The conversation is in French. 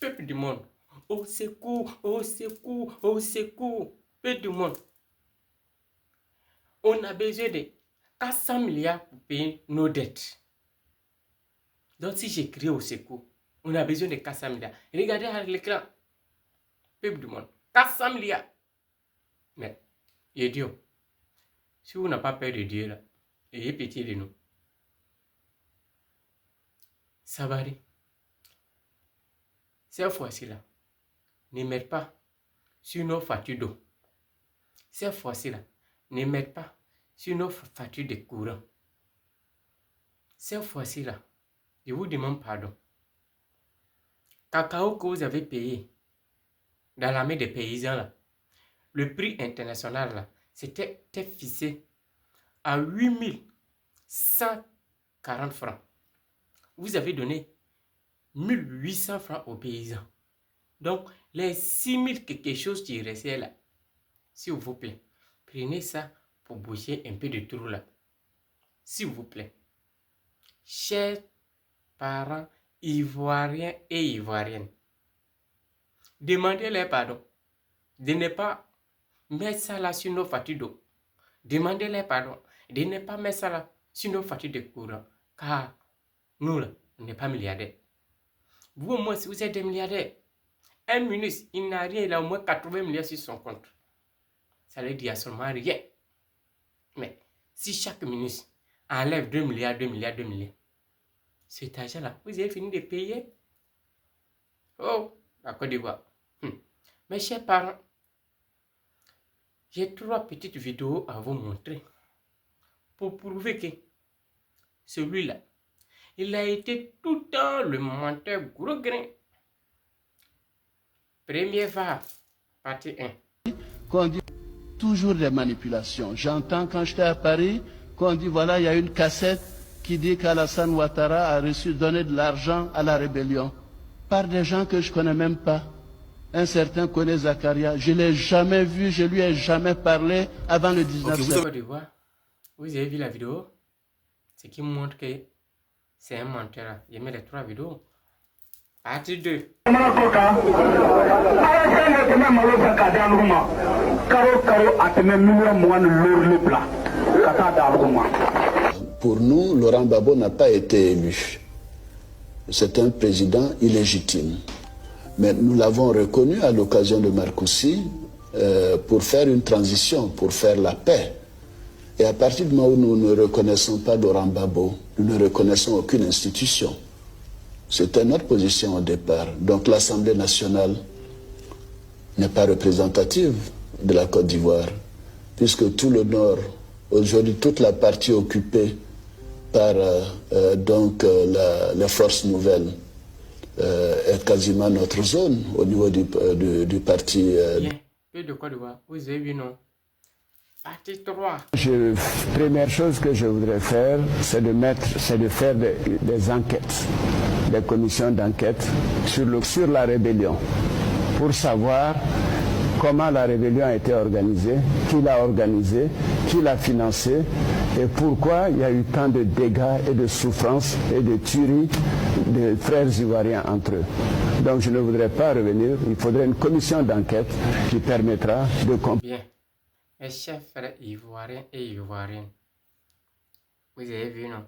Peuple du monde, au secours, au secours, au secours. Peuple du monde. On a besoin de 400 milliards pour payer nos dettes. Donc si j'écris au secours, on a besoin de 400 milliards. Regardez à l'écran. Peuple du monde. 400 milliards. Mais, idiot. Si vous n'avez pas peur de Dieu, là, ayez pitié de nous. Ça va aller. Cette fois-ci, là, ne mettez pas sur nos factures d'eau. Cette fois-ci, là, ne mettez pas sur nos factures de courant. Cette fois-ci, là, je vous demande pardon. Cacao que vous avez payé dans la main des paysans, là, le prix international, là, c'était fixé à 8140 francs. Vous avez donné 1800 francs aux paysans. Donc, les 6000 quelque chose qui restaient là, s'il vous plaît, prenez ça pour boucher un peu de trou là. S'il vous plaît. Chers parents ivoiriens et ivoiriennes, demandez-les pardon de ne pas mettre ça là sur nos factures d'eau. Demandez-les pardon de ne pas mettre ça là sur nos factures de courant. Car nous là, on n'est pas milliardaires. Vous au moins, si vous êtes des milliardaires, un ministre, il n'a rien, il a au moins 80 milliards sur son compte. Ça veut dire seulement rien. Mais si chaque ministre enlève 2 milliards, 2 milliards, 2 milliards, cet argent-là, vous avez fini de payer. Oh, la Côte d'Ivoire. Mes chers parents, j'ai 3 petites vidéos à vous montrer pour prouver que celui-là, il a été tout le temps le menteur gros grain. Première phase, partie 1. Qu'on dit toujours des manipulations. J'entends quand j'étais à Paris qu'on dit voilà, il y a une cassette qui dit qu'Alassane Ouattara a donné de l'argent à la rébellion par des gens que je ne connais même pas. Un certain Koné Zakaria, je ne l'ai jamais vu, je lui ai jamais parlé avant le 19 septembre. Vous avez vu la vidéo? Ce qui montre que c'est un menteur. Je mets les 3 vidéos. Partie 2. Pour nous, Laurent Gbagbo n'a pas été élu. C'est un président illégitime. Mais nous l'avons reconnu à l'occasion de Marcoussis pour faire une transition, pour faire la paix. Et à partir du moment où nous ne reconnaissons pas Laurent Gbagbo, nous ne reconnaissons aucune institution. C'était notre position au départ. Donc l'Assemblée nationale n'est pas représentative de la Côte d'Ivoire, puisque tout le Nord, aujourd'hui toute la partie occupée par les forces nouvelles, est quasiment notre zone au niveau du parti. Bien, peu de Côte d'Ivoire, vous avez vu non? Partie 3. Première chose que je voudrais faire, c'est de faire des enquêtes, des commissions d'enquête sur la rébellion, pour savoir comment la rébellion a été organisée, qui l'a organisée, qui l'a financée, et pourquoi il y a eu tant de dégâts et de souffrances et de tueries de frères ivoiriens entre eux. Donc je ne voudrais pas revenir, il faudrait une commission d'enquête qui permettra de comprendre. Bien, mes chers frères ivoiriens et ivoiriennes, vous avez vu non?